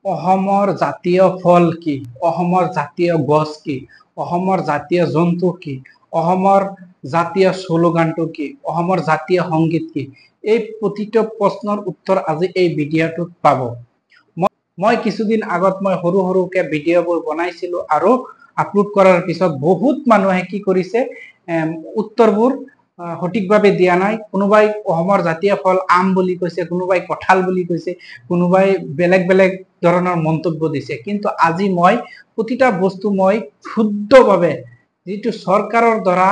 অসমৰ জাতীয় ফল কি? অসমৰ জাতীয় গছ কি? অসমৰ জাতীয় জন্তু কি? অসমৰ জাতীয় স্লোগানটো কি? অসমৰ জাতীয় সংগীত কি? এই প্ৰতিটো প্ৰশ্নৰ উত্তৰ আজি এই ভিডিঅ'টোত পাব। মই কিছুদিন আগত মই সৰু সৰুকে ভিডিঅ'বোৰ বনাইছিলো আৰু আপলোড কৰাৰ পিছত বহুত মানুহে কি কৰিছে, উত্তৰবোৰ সঠিকভাৱে দিয়া নাই। কোনোবাই অসমৰ জাতীয় ফল আম বুলি কৈছে, কোনোবাই কঁঠাল বুলি কৈছে, কোনোবাই বেলেগ বেলেগ ধৰণৰ মন্তব্য দিছে। কিন্তু আজি মই প্ৰতিটা বস্তু মই শুদ্ধভাৱে যিটো চৰকাৰৰ দ্বাৰা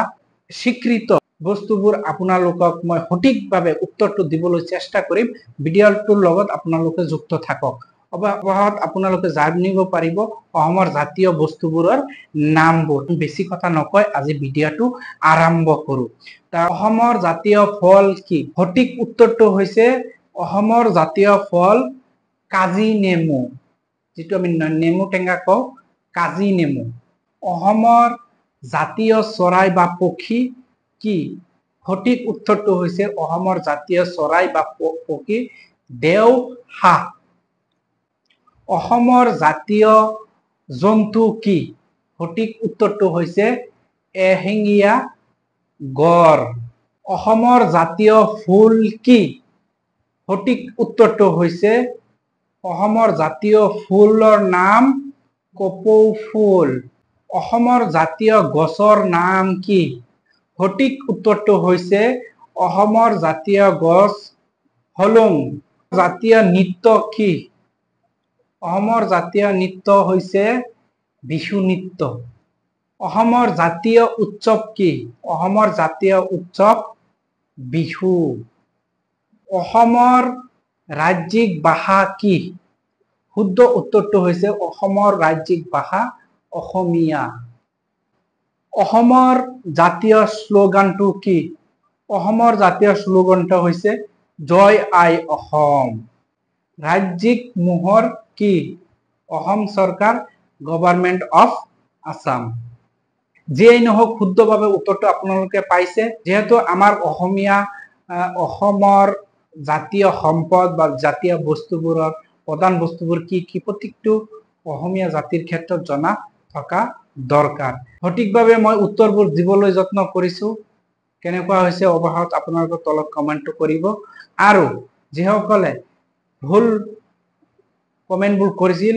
স্বীকৃত বস্তুবোৰ আপোনালোকক মই সঠিকভাৱে উত্তৰটো দিবলৈ চেষ্টা কৰিম। ভিডিঅ'টোৰ লগত আপোনালোকে যুক্ত থাকক। অৱশেষত আপোনালোকে জানিব পাৰিব অসমৰ জাতীয় বস্তুবোৰৰ নামবোৰ। বেছি কথা নকয় আজি ভিডিঅ'টো আৰম্ভ কৰো। অসমৰ জাতীয় ফল কি? সঠিক উত্তৰটো হৈছে অসমৰ জাতীয় ফল কাজি নেমু, যিটো আমি নেমু টেঙা কওঁ, কাজি নেমু। অসমৰ জাতীয় চৰাই বা পক্ষী কি? সঠিক উত্তৰটো হৈছে অসমৰ জাতীয় চৰাই বা পক্ষী দেওহাঁহ। অসমৰ জাতীয় জন্তু কি? সঠিক উত্তৰটো হৈছে এশিঙীয়া গড়। অসমৰ জাতীয় ফুল কি? সঠিক উত্তৰটো হৈছে অসমৰ জাতীয় ফুলৰ নাম কপৌ ফুল। অসমৰ জাতীয় গছৰ নাম কি? সঠিক উত্তৰটো হৈছে অসমৰ জাতীয় গছ হলং। জাতীয় নৃত্য কি? অসমৰ জাতীয় নৃত্য হৈছে বিহু নৃত্য। অসমৰ জাতীয় উৎসৱ কি? অসমৰ জাতীয় উৎসৱ বিহু। অসমৰ ৰাজ্যিক ভাষা কি? শুদ্ধ উত্তৰটো হৈছে অসমৰ ৰাজ্যিক ভাষা অসমীয়া। অসমৰ জাতীয় শ্লোগানটো কি? অসমৰ জাতীয় শ্লোগানটো হৈছে জয় আই অসম। ৰাজ্যিক মোহৰ কি? অসম চৰকাৰ, গভৰ্ণমেণ্ট অফ আসাম। যিয়েই নহওক শুদ্ধভাৱে উত্তৰটো আপোনালোকে পাইছে। যেহেতু আমাৰ অসমৰ জাতীয় সম্পদ বা জাতীয় বস্তুবোৰৰ প্ৰধান বস্তুবোৰ কি কি প্ৰত্যেকটো অসমীয়া জাতিৰ ক্ষেত্ৰত জনা থকা দৰকাৰ। সঠিকভাৱে মই উত্তৰবোৰ দিবলৈ যত্ন কৰিছো। কেনেকুৱা হৈছে অৱশেষত আপোনালোকে তলত কমেণ্টটো কৰিব। আৰু যিসকলে ভুল কমেণ্টবোৰ কৰিছিল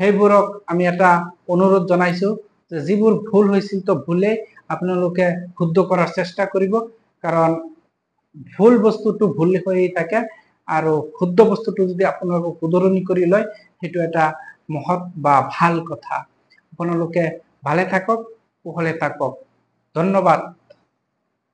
সেইবোৰক আমি এটা অনুৰোধ জনাইছো যে যিবোৰ ভুল হৈছিল তো ভুলে আপোনালোকে শুদ্ধ কৰাৰ চেষ্টা কৰিব, কাৰণ ভুল বস্তুটো ভুল হৈ থাকে আৰু শুদ্ধ বস্তুটো যদি আপোনালোকে শুধৰণি কৰি লয় সেইটো এটা মহৎ বা ভাল কথা। আপোনালোকে ভালে থাকক, কুশলে থাকক। ধন্যবাদ।